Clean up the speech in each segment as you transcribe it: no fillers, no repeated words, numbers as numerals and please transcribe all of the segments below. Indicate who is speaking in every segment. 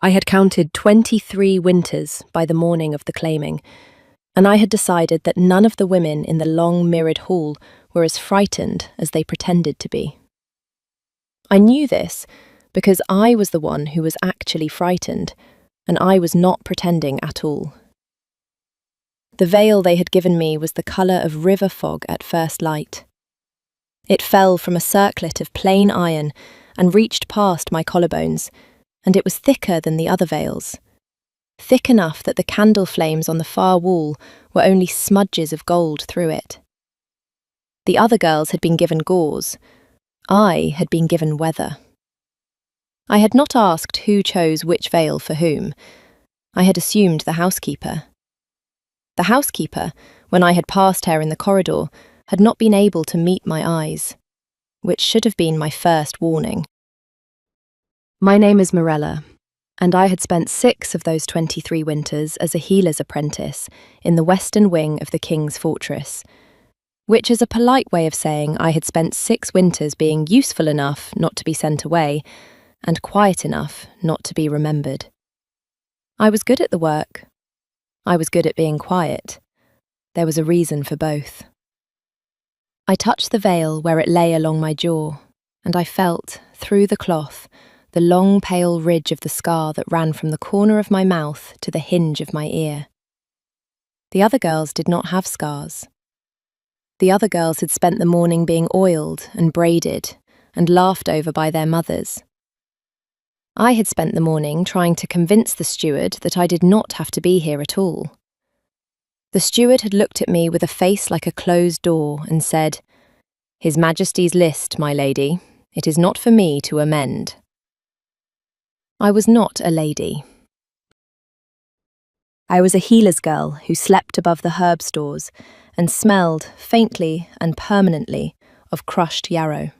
Speaker 1: I had counted 23 winters by the morning of the claiming, and I had decided that none of the women in the long mirrored hall were as frightened as they pretended to be. I knew this because I was the one who was actually frightened, and I was not pretending at all. The veil they had given me was the colour of river fog at first light. It fell from a circlet of plain iron and reached past my collarbones, and it was thicker than the other veils, thick enough that the candle flames on the far wall were only smudges of gold through it. The other girls had been given gauze. I had been given weather. I had not asked who chose which veil for whom. I had assumed the housekeeper. The housekeeper, when I had passed her in the corridor, had not been able to meet my eyes, which should have been my first warning. My name is Morella, and I had spent 6 of those 23 winters as a healer's apprentice in the western wing of the king's fortress, which is a polite way of saying I had spent 6 winters being useful enough not to be sent away, and quiet enough not to be remembered. I was good at the work. I was good at being quiet. There was a reason for both. I touched the veil where it lay along my jaw, and I felt, through the cloth, the long pale ridge of the scar that ran from the corner of my mouth to the hinge of my ear. The other girls did not have scars. The other girls had spent the morning being oiled and braided and laughed over by their mothers. I had spent the morning trying to convince the steward that I did not have to be here at all. The steward had looked at me with a face like a closed door and said, "His Majesty's list, my lady. It is not for me to amend." I was not a lady. I was a healer's girl who slept above the herb stores and smelled, faintly and permanently, of crushed yarrow.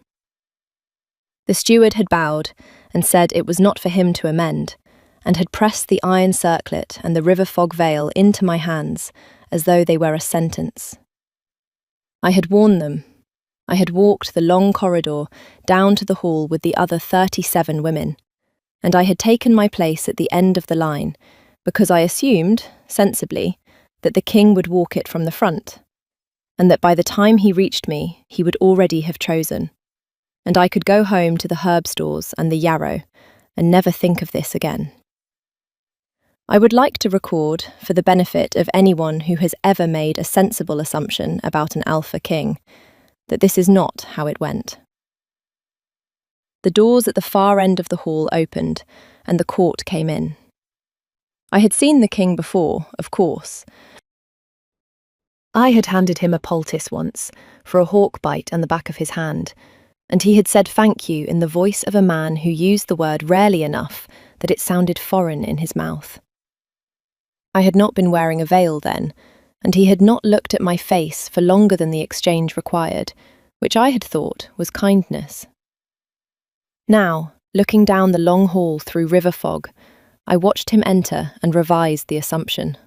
Speaker 1: The steward had bowed and said it was not for him to amend, and had pressed the iron circlet and the river fog veil into my hands as though they were a sentence. I had warned them. I had walked the long corridor down to the hall with the other 37 women, and I had taken my place at the end of the line because I assumed, sensibly, that the king would walk it from the front, and that by the time he reached me, he would already have chosen, and I could go home to the herb stores and the yarrow and never think of this again. I would like to record, for the benefit of anyone who has ever made a sensible assumption about an alpha king, that this is not how it went. The doors at the far end of the hall opened, and the court came in. I had seen the king before, of course. I had handed him a poultice once, for a hawk bite on the back of his hand, and he had said thank you in the voice of a man who used the word rarely enough that it sounded foreign in his mouth. I had not been wearing a veil then, and he had not looked at my face for longer than the exchange required, which I had thought was kindness. Now, looking down the long hall through river fog, I watched him enter and revised the assumption.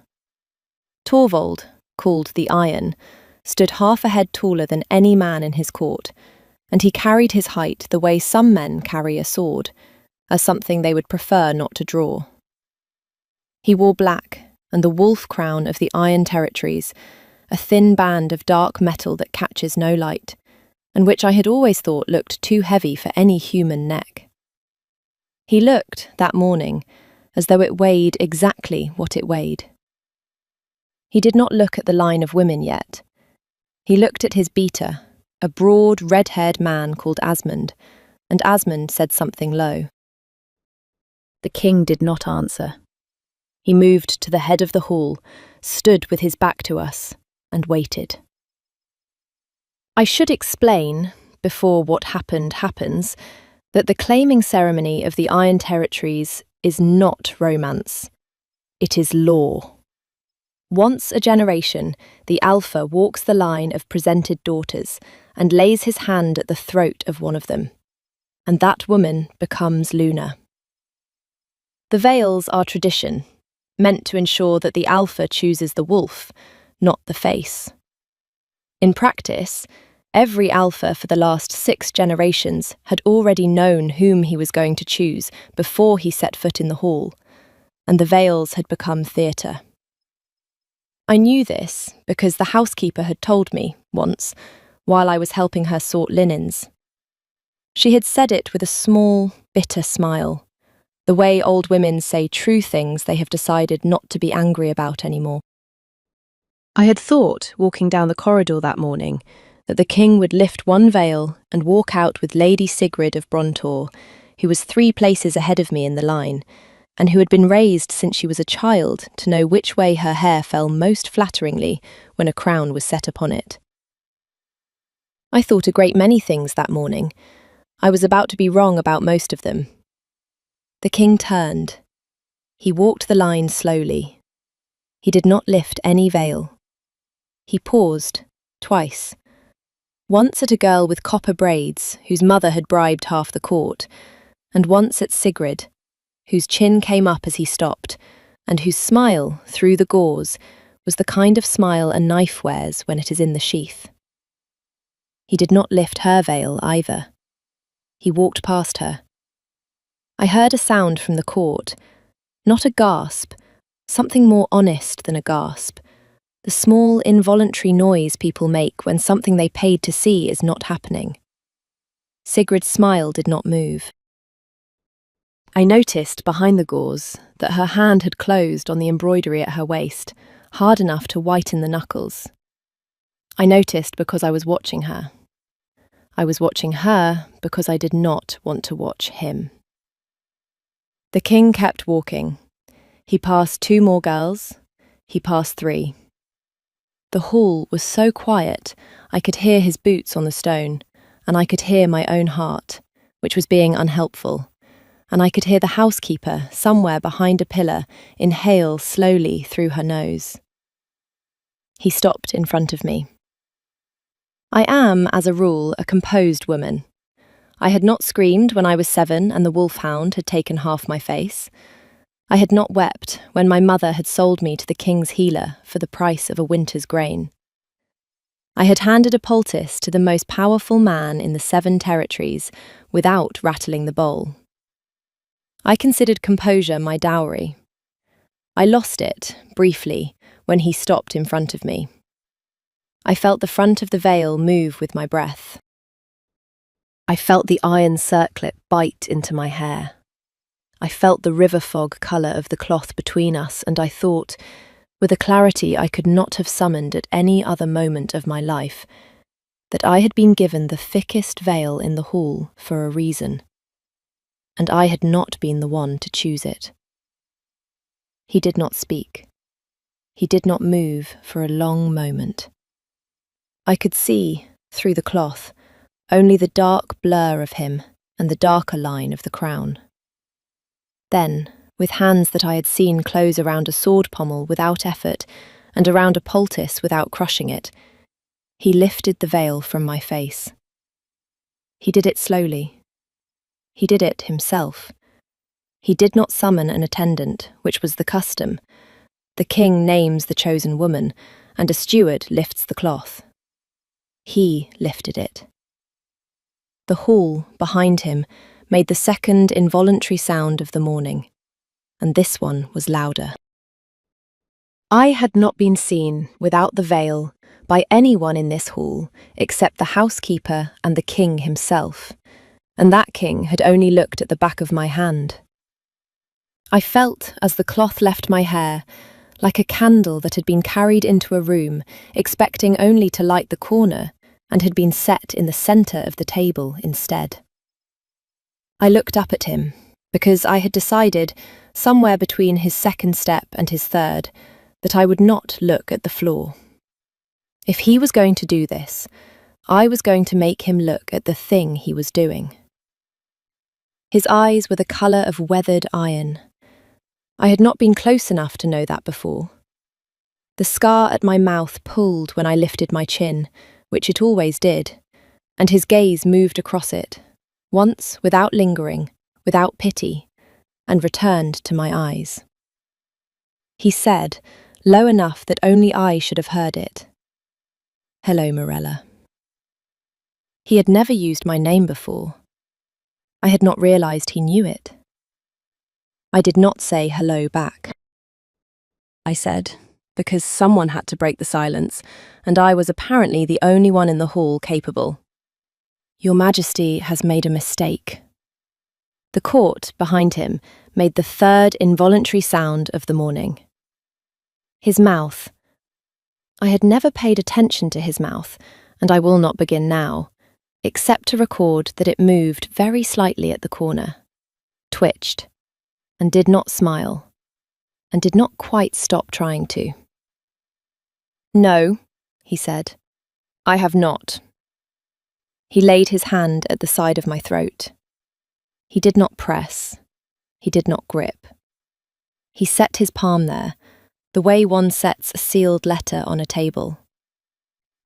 Speaker 1: Torvald, called the Iron, stood half a head taller than any man in his court, and he carried his height the way some men carry a sword, as something they would prefer not to draw. He wore black, and the wolf crown of the Iron Territories, a thin band of dark metal that catches no light, and which I had always thought looked too heavy for any human neck. He looked, that morning, as though it weighed exactly what it weighed. He did not look at the line of women yet. He looked at his beater, a broad, red-haired man called Asmund, and Asmund said something low. The king did not answer. He moved to the head of the hall, stood with his back to us, and waited. I should explain, before what happened happens, that the claiming ceremony of the Iron Territories is not romance. It is law. Once a generation, the Alpha walks the line of presented daughters and lays his hand at the throat of one of them, and that woman becomes Luna. The veils are tradition, meant to ensure that the Alpha chooses the wolf, not the face. In practice, every Alpha for the last 6 generations had already known whom he was going to choose before he set foot in the hall, and the veils had become theatre. I knew this because the housekeeper had told me, once, while I was helping her sort linens. She had said it with a small, bitter smile, the way old women say true things they have decided not to be angry about anymore. I had thought, walking down the corridor that morning, that the king would lift one veil and walk out with Lady Sigrid of Brontor, who was 3 places ahead of me in the line, and who had been raised since she was a child to know which way her hair fell most flatteringly when a crown was set upon it. I thought a great many things that morning. I was about to be wrong about most of them. The king turned. He walked the line slowly. He did not lift any veil. He paused, twice. Once at a girl with copper braids, whose mother had bribed half the court, and once at Sigrid, whose chin came up as he stopped, and whose smile, through the gauze, was the kind of smile a knife wears when it is in the sheath. He did not lift her veil either. He walked past her. I heard a sound from the court, not a gasp, something more honest than a gasp, the small involuntary noise people make when something they paid to see is not happening. Sigrid's smile did not move. I noticed behind the gauze that her hand had closed on the embroidery at her waist, hard enough to whiten the knuckles. I noticed because I was watching her. I was watching her because I did not want to watch him. The king kept walking. He passed 2 more girls. He passed 3. The hall was so quiet I could hear his boots on the stone, and I could hear my own heart, which was being unhelpful, and I could hear the housekeeper, somewhere behind a pillar, inhale slowly through her nose. He stopped in front of me. I am, as a rule, a composed woman. I had not screamed when I was 7 and the wolfhound had taken half my face. I had not wept when my mother had sold me to the king's healer for the price of a winter's grain. I had handed a poultice to the most powerful man in the 7 territories without rattling the bowl. I considered composure my dowry. I lost it, briefly, when he stopped in front of me. I felt the front of the veil move with my breath. I felt the iron circlet bite into my hair. I felt the river fog colour of the cloth between us, and I thought, with a clarity I could not have summoned at any other moment of my life, that I had been given the thickest veil in the hall for a reason, and I had not been the one to choose it. He did not speak. He did not move for a long moment. I could see, through the cloth, only the dark blur of him and the darker line of the crown. Then, with hands that I had seen close around a sword pommel without effort and around a poultice without crushing it, he lifted the veil from my face. He did it slowly. He did it himself. He did not summon an attendant, which was the custom. The king names the chosen woman, and a steward lifts the cloth. He lifted it. The hall, behind him, made the second involuntary sound of the morning, and this one was louder. I had not been seen, without the veil, by anyone in this hall except the housekeeper and the king himself, and that king had only looked at the back of my hand. I felt, as the cloth left my hair, like a candle that had been carried into a room, expecting only to light the corner, and had been set in the centre of the table instead. I looked up at him, because I had decided, somewhere between his second step and his third, that I would not look at the floor. If he was going to do this, I was going to make him look at the thing he was doing. His eyes were the colour of weathered iron. I had not been close enough to know that before. The scar at my mouth pulled when I lifted my chin, which it always did, and his gaze moved across it, once without lingering, without pity, and returned to my eyes. He said, low enough that only I should have heard it, "Hello, Morella." He had never used my name before. I had not realised he knew it. I did not say hello back. I said, because someone had to break the silence, and I was apparently the only one in the hall capable. Your Majesty has made a mistake. The court, behind him, made the third involuntary sound of the morning. His mouth. I had never paid attention to his mouth, and I will not begin now, except to record that it moved very slightly at the corner, twitched, and did not smile, and did not quite stop trying to. No, he said, I have not. He laid his hand at the side of my throat. He did not press. He did not grip. He set his palm there, the way one sets a sealed letter on a table.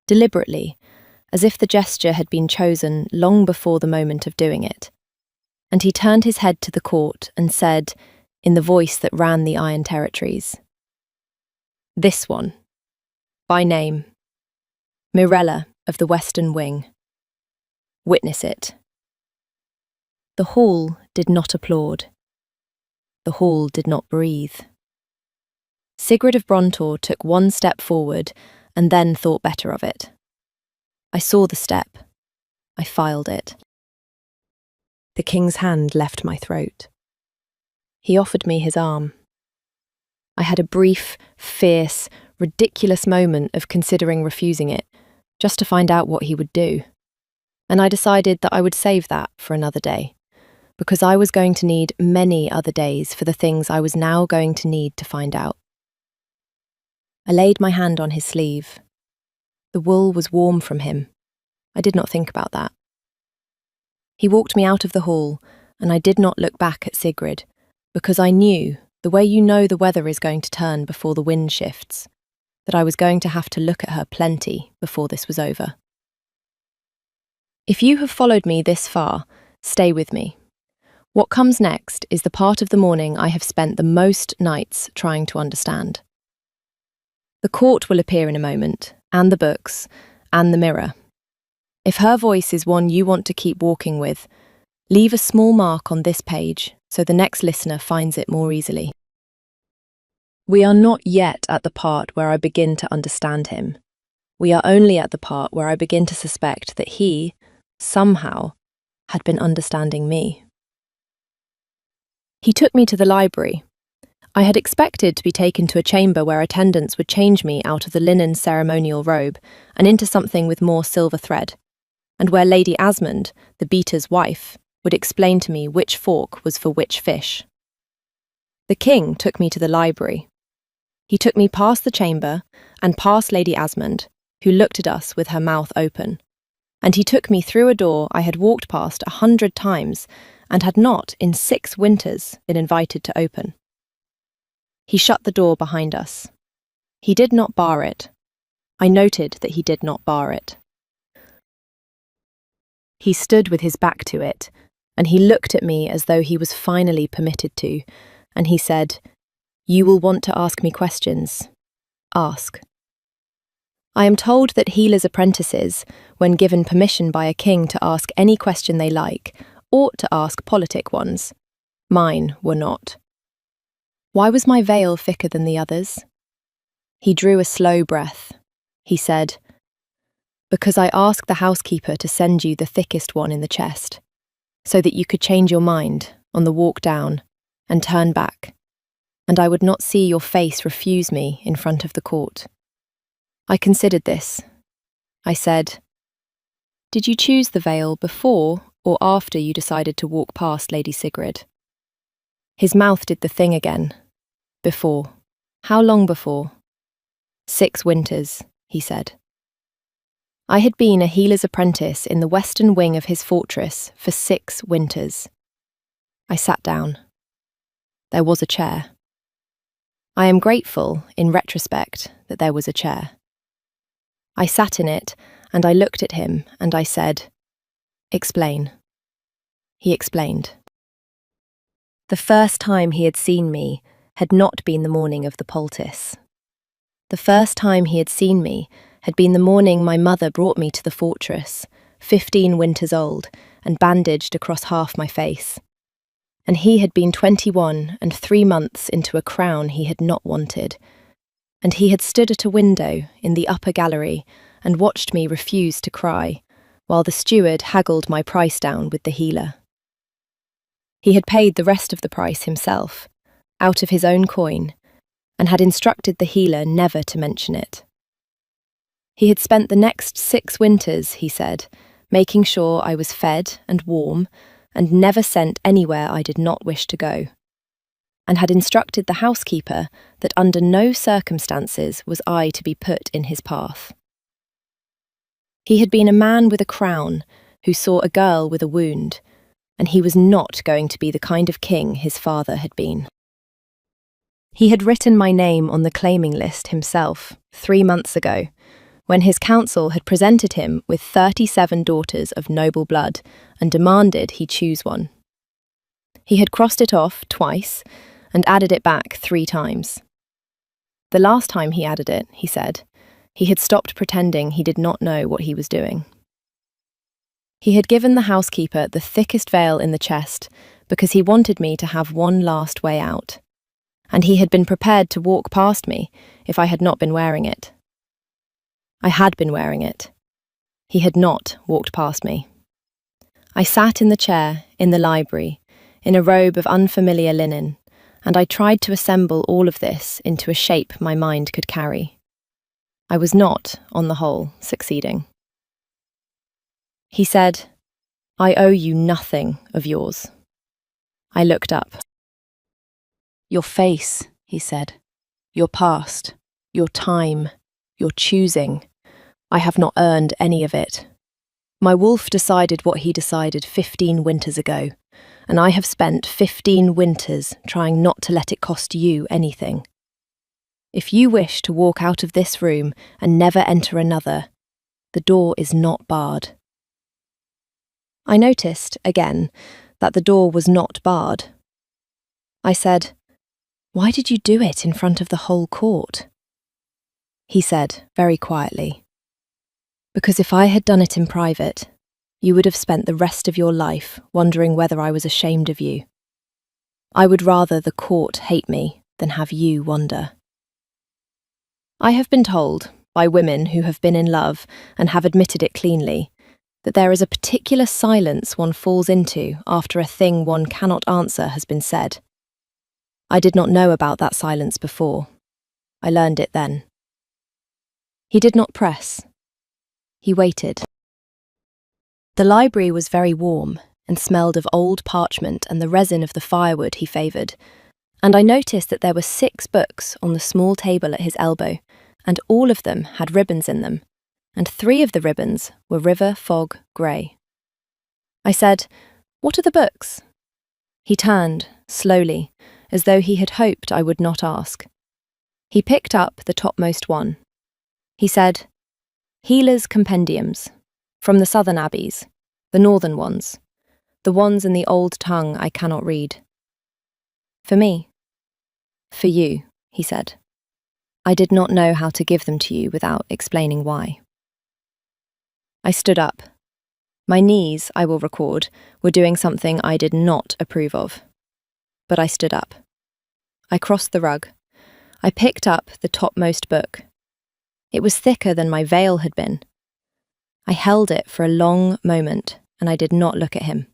Speaker 1: Deliberately, as if the gesture had been chosen long before the moment of doing it. And he turned his head to the court and said, in the voice that ran the Iron Territories, "This one, by name, Mirella of the Western Wing. Witness it." The hall did not applaud. The hall did not breathe. Sigrid of Brontor took one step forward and then thought better of it. I saw the step. I filed it. The king's hand left my throat. He offered me his arm. I had a brief, fierce, ridiculous moment of considering refusing it, just to find out what he would do. And I decided that I would save that for another day, because I was going to need many other days for the things I was now going to need to find out. I laid my hand on his sleeve. The wool was warm from him. I did not think about that. He walked me out of the hall, and I did not look back at Sigrid, because I knew, the way you know the weather is going to turn before the wind shifts, that I was going to have to look at her plenty before this was over. If you have followed me this far, stay with me. What comes next is the part of the morning I have spent the most nights trying to understand. The court will appear in a moment, and the books, and the mirror. If her voice is one you want to keep walking with, leave a small mark on this page so the next listener finds it more easily. We are not yet at the part where I begin to understand him. We are only at the part where I begin to suspect that he, somehow, had been understanding me. He took me to the library. I had expected to be taken to a chamber where attendants would change me out of the linen ceremonial robe and into something with more silver thread, and where Lady Asmund, the beater's wife, would explain to me which fork was for which fish. The king took me to the library. He took me past the chamber and past Lady Asmund, who looked at us with her mouth open, and he took me through a door I had walked past 100 times and had not, in 6 winters, been invited to open. He shut the door behind us. He did not bar it. I noted that he did not bar it. He stood with his back to it, and he looked at me as though he was finally permitted to, and he said, "You will want to ask me questions. Ask." I am told that healers' apprentices, when given permission by a king to ask any question they like, ought to ask politic ones. Mine were not. Why was my veil thicker than the others? He drew a slow breath. He said, "Because I asked the housekeeper to send you the thickest one in the chest, so that you could change your mind on the walk down and turn back, and I would not see your face refuse me in front of the court." I considered this. I said, "Did you choose the veil before or after you decided to walk past Lady Sigrid?" His mouth did the thing again. Before. How long before? 6 winters, he said. I had been a healer's apprentice in the western wing of his fortress for 6 winters. I sat down. There was a chair. I am grateful, in retrospect, that there was a chair. I sat in it, and I looked at him, and I said, "Explain." He explained. The first time he had seen me had not been the morning of the poultice. The first time he had seen me had been the morning my mother brought me to the fortress, 15 winters old, and bandaged across half my face. and he had been 21 and 3 months into a crown he had not wanted, and he had stood at a window in the upper gallery and watched me refuse to cry, while the steward haggled my price down with the healer. He had paid the rest of the price himself, out of his own coin, and had instructed the healer never to mention it. He had spent the next 6 winters, he said, making sure I was fed and warm, and never sent anywhere I did not wish to go, and had instructed the housekeeper that under no circumstances was I to be put in his path. He had been a man with a crown who saw a girl with a wound, and he was not going to be the kind of king his father had been. He had written my name on the claiming list himself 3 months ago, when his council had presented him with 37 daughters of noble blood and demanded he choose one. He had crossed it off twice and added it back 3 times. The last time he added it, he said, he had stopped pretending he did not know what he was doing. He had given the housekeeper the thickest veil in the chest because he wanted me to have one last way out, and he had been prepared to walk past me if I had not been wearing it. I had been wearing it. He had not walked past me. I sat in the chair in the library, in a robe of unfamiliar linen, and I tried to assemble all of this into a shape my mind could carry. I was not, on the whole, succeeding. He said, "I owe you nothing of yours." I looked up. "Your face," he said, "your past, your time, your choosing. I have not earned any of it. My wolf decided what he decided 15 winters ago, and I have spent 15 winters trying not to let it cost you anything. If you wish to walk out of this room and never enter another, the door is not barred." I noticed, again, that the door was not barred. I said, "Why did you do it in front of the whole court?" He said, very quietly, "Because if I had done it in private, you would have spent the rest of your life wondering whether I was ashamed of you. I would rather the court hate me than have you wonder." I have been told, by women who have been in love and have admitted it cleanly, that there is a particular silence one falls into after a thing one cannot answer has been said. I did not know about that silence before. I learned it then. He did not press. He waited. The library was very warm and smelled of old parchment and the resin of the firewood he favoured, and I noticed that there were 6 books on the small table at his elbow, and all of them had ribbons in them, and 3 of the ribbons were River Fog Grey. I said, "What are the books?" He turned, slowly, as though he had hoped I would not ask. He picked up the topmost one. He said, "Healers' compendiums, from the southern abbeys, the northern ones, the ones in the old tongue I cannot read." "For me?" "For you," he said. "I did not know how to give them to you without explaining why." I stood up. My knees, I will record, were doing something I did not approve of. But I stood up. I crossed the rug. I picked up the topmost book. It was thicker than my veil had been. I held it for a long moment, and I did not look at him.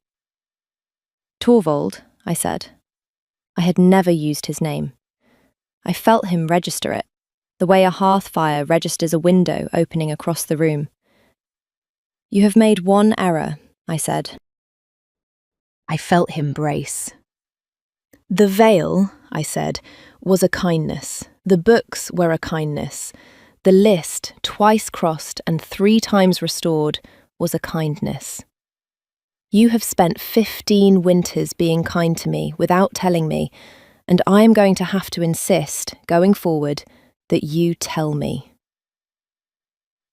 Speaker 1: "Torvald," I said. I had never used his name. I felt him register it, the way a hearth fire registers a window opening across the room. "You have made one error," I said. I felt him brace. "The veil," I said, "was a kindness. The books were a kindness. The list, twice crossed and 3 times restored, was a kindness. You have spent 15 winters being kind to me without telling me, and I am going to have to insist, going forward, that you tell me."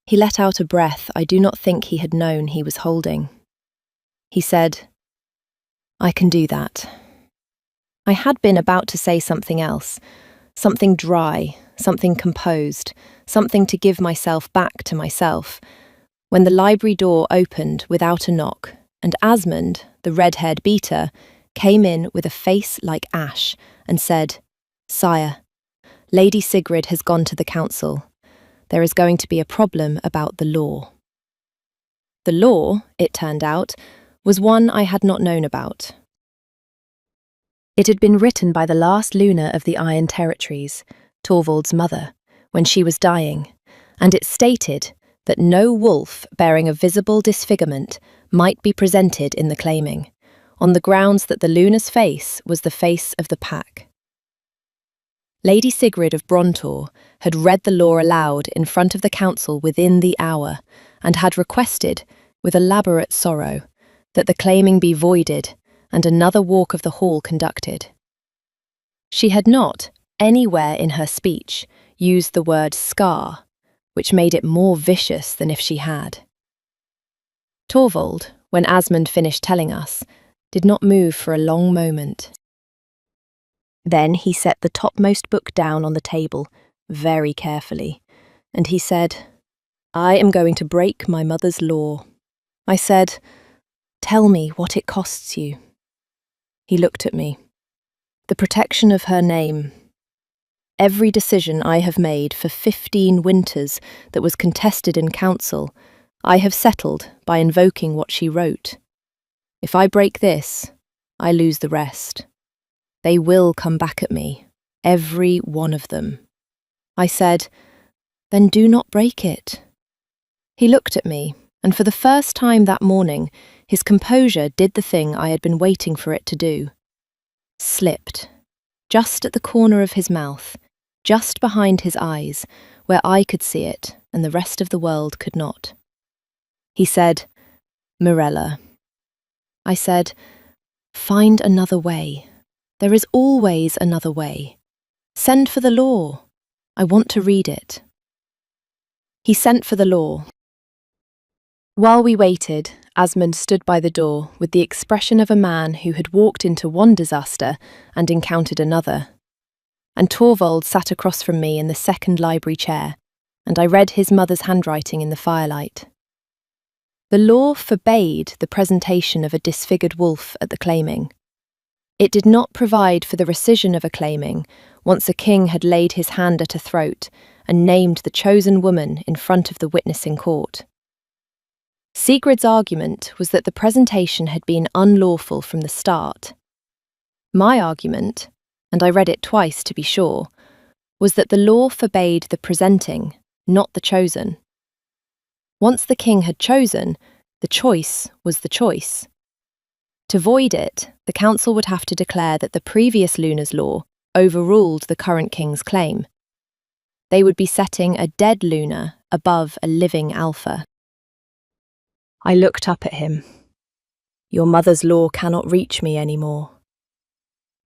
Speaker 1: He let out a breath I do not think he had known he was holding. He said, "I can do that." I had been about to say something else, something dry, something composed, something to give myself back to myself, when the library door opened without a knock, and Asmund, the red-haired beater, came in with a face like ash and said, "Sire, Lady Sigrid has gone to the council. There is going to be a problem about the law." The law, it turned out, was one I had not known about. It had been written by the last Luna of the Iron Territories, Torvald's mother, when she was dying, and it stated that no wolf bearing a visible disfigurement might be presented in the claiming, on the grounds that the Luna's face was the face of the pack. Lady Sigrid of Brontor had read the law aloud in front of the council within the hour, and had requested, with elaborate sorrow, that the claiming be voided and another walk of the hall conducted. She had not, anywhere in her speech, used the word scar, which made it more vicious than if she had. Torvald, when Asmund finished telling us, did not move for a long moment. Then he set the topmost book down on the table, very carefully, and he said, "I am going to break my mother's law." I said, "Tell me what it costs you." He looked at me. "The protection of her name. Every decision I have made for 15 winters that was contested in council, I have settled by invoking what she wrote. If I break this, I lose the rest. They will come back at me, every one of them." I said, "Then do not break it." He looked at me, and for the first time that morning, his composure did the thing I had been waiting for it to do. Slipped, just at the corner of his mouth, just behind his eyes, where I could see it and the rest of the world could not. He said, "Mirella." I said, "Find another way. There is always another way. Send for the law. I want to read it." He sent for the law. While we waited, Asmund stood by the door with the expression of a man who had walked into one disaster and encountered another. And Torvald sat across from me in the second library chair, and I read his mother's handwriting in the firelight. The law forbade the presentation of a disfigured wolf at the claiming. It did not provide for the rescission of a claiming once a king had laid his hand at a throat and named the chosen woman in front of the witnessing court. Sigrid's argument was that the presentation had been unlawful from the start. My argument, and I read it twice to be sure, was that the law forbade the presenting, not the chosen. Once the king had chosen, the choice was the choice. To void it, the council would have to declare that the previous Luna's law overruled the current king's claim. They would be setting a dead Luna above a living alpha. I looked up at him. "Your mother's law cannot reach me anymore.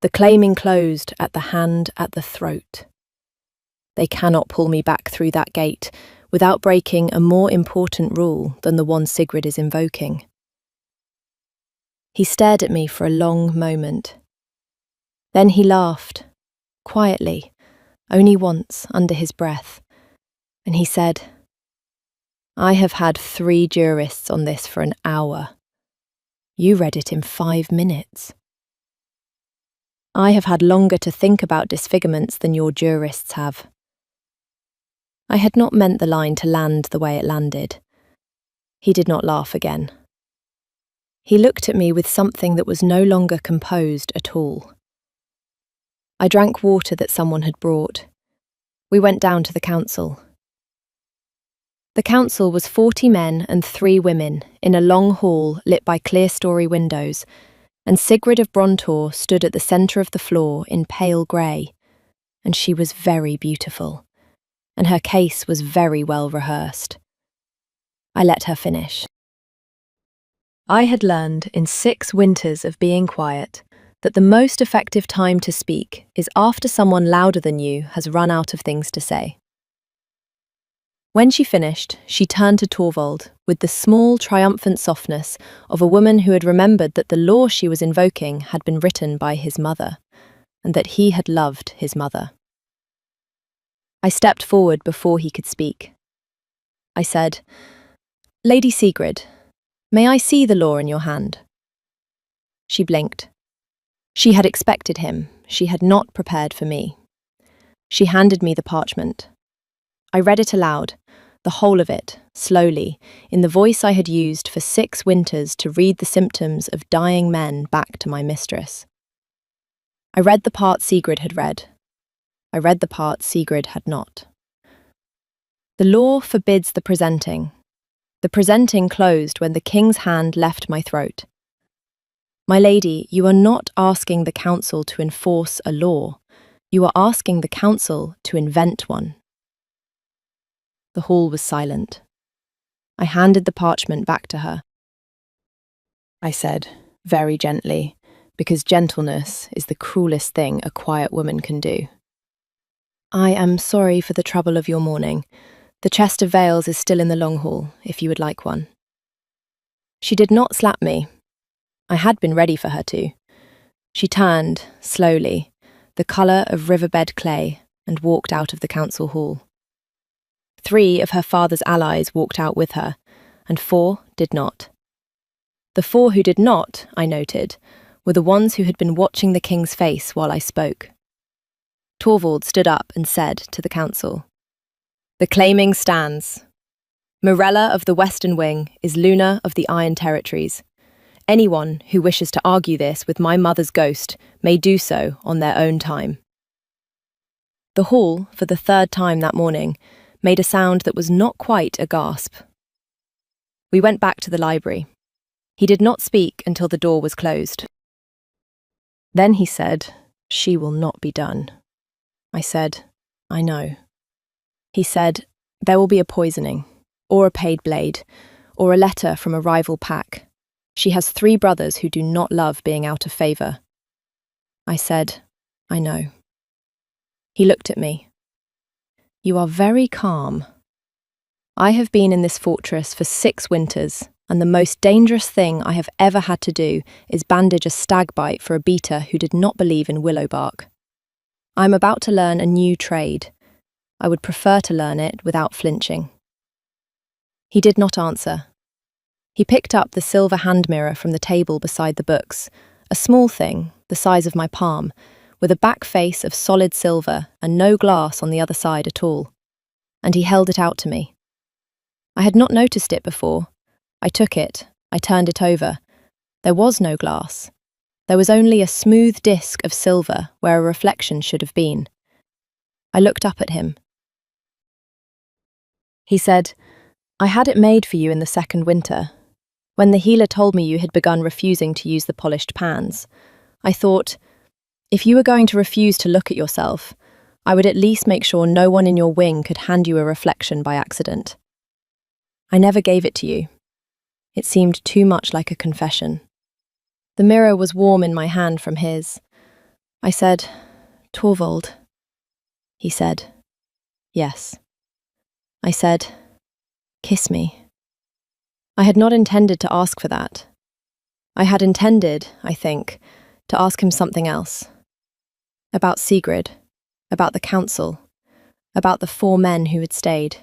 Speaker 1: The claiming closed at the hand at the throat. They cannot pull me back through that gate without breaking a more important rule than the one Sigrid is invoking." He stared at me for a long moment. Then he laughed, quietly, only once under his breath, and he said, "I have had 3 jurists on this for an hour. You read it in 5 minutes. I have had longer to think about disfigurements than your jurists have." I had not meant the line to land the way it landed. He did not laugh again. He looked at me with something that was no longer composed at all. I drank water that someone had brought. We went down to the council. The council was 40 men and 3 women in a long hall lit by clerestory windows, and Sigrid of Brontor stood at the centre of the floor in pale grey, and she was very beautiful, and her case was very well rehearsed. I let her finish. I had learned in 6 winters of being quiet that the most effective time to speak is after someone louder than you has run out of things to say. When she finished, she turned to Torvald with the small, triumphant softness of a woman who had remembered that the law she was invoking had been written by his mother, and that he had loved his mother. I stepped forward before he could speak. I said, "Lady Sigrid, may I see the law in your hand?" She blinked. She had expected him. She had not prepared for me. She handed me the parchment. I read it aloud, the whole of it, slowly, in the voice I had used for 6 winters to read the symptoms of dying men back to my mistress. I read the part Sigrid had read. I read the part Sigrid had not. The law forbids the presenting. The presenting closed when the king's hand left my throat. My lady, you are not asking the council to enforce a law. You are asking the council to invent one. The hall was silent. I handed the parchment back to her. I said, very gently, because gentleness is the cruelest thing a quiet woman can do. I am sorry for the trouble of your morning. The chest of veils is still in the long hall, if you would like one. She did not slap me. I had been ready for her to. She turned, slowly, the colour of riverbed clay, and walked out of the council hall. 3 of her father's allies walked out with her, and 4 did not. The 4 who did not, I noted, were the ones who had been watching the king's face while I spoke. Torvald stood up and said to the council, "The claiming stands. Morella of the Western Wing is Luna of the Iron Territories. Anyone who wishes to argue this with my mother's ghost may do so on their own time." The hall, for the 3rd time that morning, made a sound that was not quite a gasp. We went back to the library. He did not speak until the door was closed. Then he said, "She will not be done." I said, "I know." He said, "There will be a poisoning, or a paid blade, or a letter from a rival pack. She has 3 brothers who do not love being out of favour." I said, "I know." He looked at me. "You are very calm. I have been in this fortress for 6 winters, and the most dangerous thing I have ever had to do is bandage a stag bite for a beater who did not believe in willow bark. I am about to learn a new trade. I would prefer to learn it without flinching." He did not answer. He picked up the silver hand mirror from the table beside the books, a small thing, the size of my palm, with a back face of solid silver and no glass on the other side at all. And he held it out to me. I had not noticed it before. I took it, I turned it over. There was no glass. There was only a smooth disc of silver where a reflection should have been. I looked up at him. He said, "I had it made for you in the 2nd winter. When the healer told me you had begun refusing to use the polished pans, I thought, if you were going to refuse to look at yourself, I would at least make sure no one in your wing could hand you a reflection by accident. I never gave it to you. It seemed too much like a confession." The mirror was warm in my hand from his. I said, "Torvald." He said, "Yes." I said, "Kiss me." I had not intended to ask for that. I had intended, I think, to ask him something else. About Sigrid, about the council, about the 4 men who had stayed.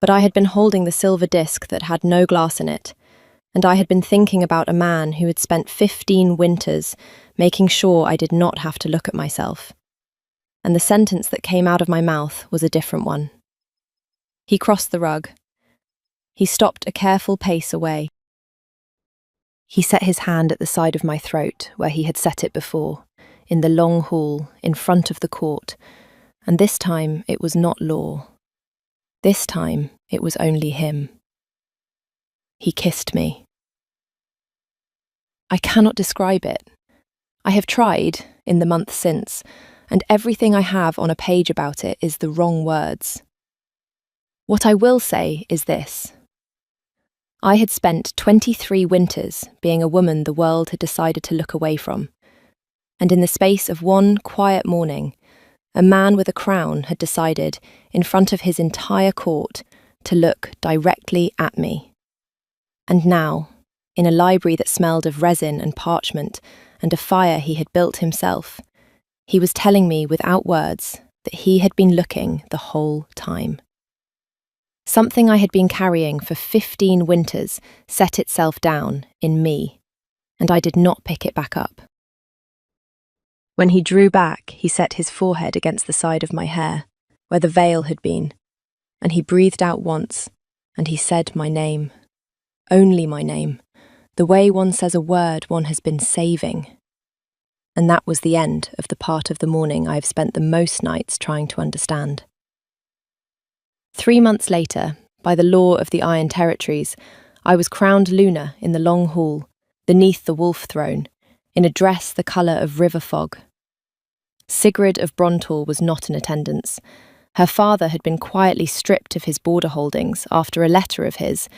Speaker 1: But I had been holding the silver disc that had no glass in it, and I had been thinking about a man who had spent 15 winters making sure I did not have to look at myself. And the sentence that came out of my mouth was a different one. He crossed the rug. He stopped a careful pace away. He set his hand at the side of my throat where he had set it before, in the long hall, in front of the court, and this time it was not law. This time it was only him. He kissed me. I cannot describe it. I have tried, in the month since, and everything I have on a page about it is the wrong words. What I will say is this. I had spent 23 winters being a woman the world had decided to look away from, and in the space of one quiet morning, a man with a crown had decided, in front of his entire court, to look directly at me. And now, in a library that smelled of resin and parchment and a fire he had built himself, he was telling me without words that he had been looking the whole time. Something I had been carrying for 15 winters set itself down in me, and I did not pick it back up. When he drew back, he set his forehead against the side of my hair, where the veil had been, and he breathed out once, and he said my name. Only my name. The way one says a word one has been saving. And that was the end of the part of the morning I have spent the most nights trying to understand. 3 months later, by the law of the Iron Territories, I was crowned Luna in the long hall, beneath the wolf throne, in a dress the colour of river fog. Sigrid of Brontor was not in attendance. Her father had been quietly stripped of his border holdings after a letter of his,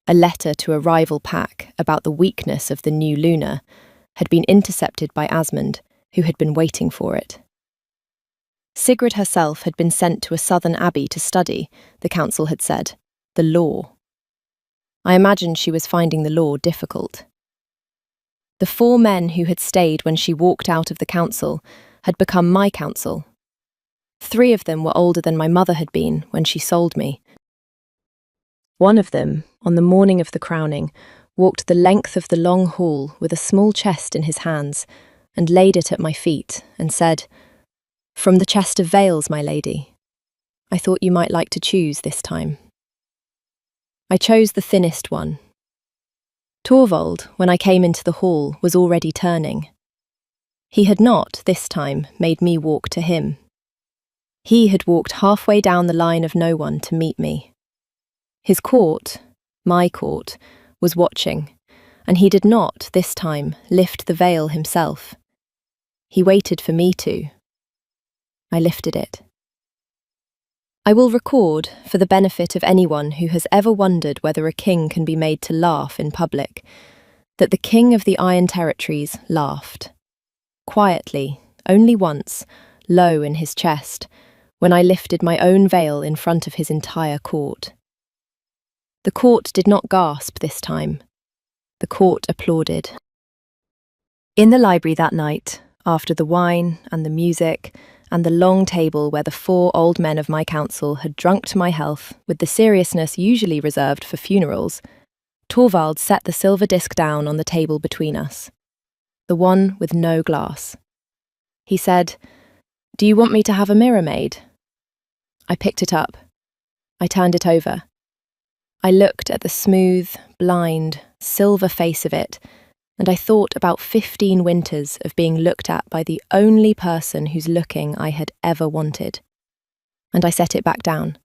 Speaker 1: a letter to a rival pack about the weakness of the new Luna, had been intercepted by Asmund, who had been waiting for it. Sigrid herself had been sent to a southern abbey to study, the council had said, the law. I imagined she was finding the law difficult. The 4 men who had stayed when she walked out of the council had become my council. 3 of them were older than my mother had been when she sold me. One of them, on the morning of the crowning, walked the length of the long hall with a small chest in his hands and laid it at my feet and said, "From the chest of veils, my lady. I thought you might like to choose this time." I chose the thinnest one. Torvald, when I came into the hall, was already turning. He had not, this time, made me walk to him. He had walked halfway down the line of no one to meet me. His court, my court, was watching, and he did not, this time, lift the veil himself. He waited for me to. I lifted it. I will record, for the benefit of anyone who has ever wondered whether a king can be made to laugh in public, that the king of the Iron Territories laughed. Quietly, only once, low in his chest, when I lifted my own veil in front of his entire court. The court did not gasp this time. The court applauded. In the library that night, after the wine and the music and the long table where the 4 old men of my council had drunk to my health with the seriousness usually reserved for funerals, Torvald set the silver disc down on the table between us, the one with no glass. He said, "Do you want me to have a mirror made?" I picked it up. I turned it over. I looked at the smooth, blind, silver face of it, and I thought about 15 winters of being looked at by the only person whose looking I had ever wanted. And I set it back down.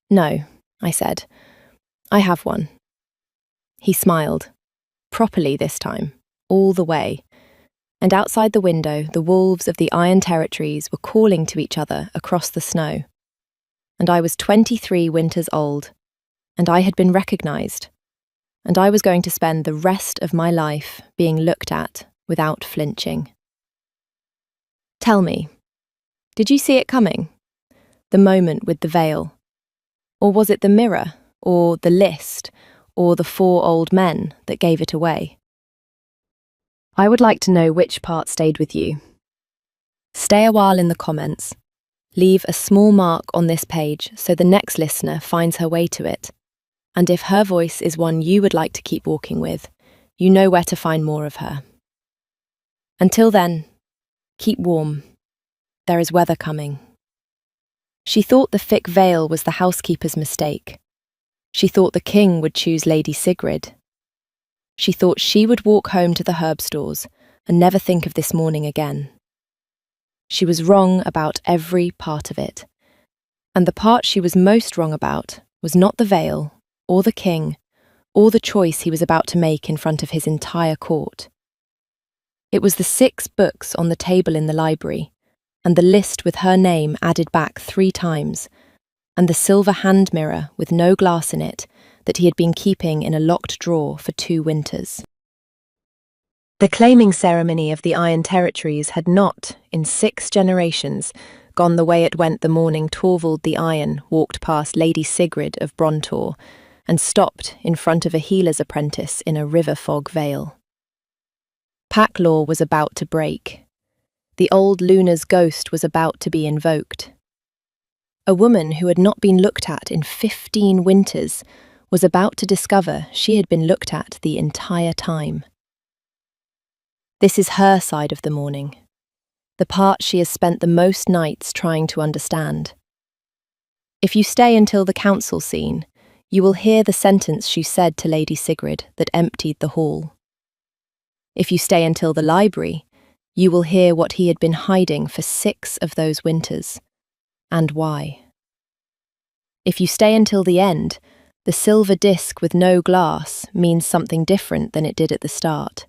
Speaker 1: "No," I said. "I have one." He smiled, properly this time, all the way, and outside the window the wolves of the Iron Territories were calling to each other across the snow. And I was 23 winters old, and I had been recognised, and I was going to spend the rest of my life being looked at without flinching. Tell me, did you see it coming? The moment with the veil? Or was it the mirror, or the list, or the 4 old men that gave it away? I would like to know which part stayed with you. Stay a while in the comments. Leave a small mark on this page so the next listener finds her way to it. And if her voice is one you would like to keep walking with, you know where to find more of her. Until then, keep warm. There is weather coming. She thought the thick veil was the housekeeper's mistake. She thought the king would choose Lady Sigrid. She thought she would walk home to the herb stores and never think of this morning again. She was wrong about every part of it. And the part she was most wrong about was not the veil, or the king, or the choice he was about to make in front of his entire court. It was the 6 books on the table in the library, and the list with her name added back 3 times, and the silver hand mirror with no glass in it that he had been keeping in a locked drawer for 2 winters. The claiming ceremony of the Iron Territories had not, in 6 generations, gone the way it went the morning Torvald the Iron walked past Lady Sigrid of Brontor and stopped in front of a healer's apprentice in a river fog vale. Pack law was about to break. The old Luna's ghost was about to be invoked. A woman who had not been looked at in 15 winters was about to discover she had been looked at the entire time. This is her side of the morning. the part she has spent the most nights trying to understand. If you stay until the council scene, you will hear the sentence she said to Lady Sigrid that emptied the hall. If you stay until the library, you will hear what he had been hiding for 6 of those winters, and why. If you stay until the end, the silver disc with no glass means something different than it did at the start.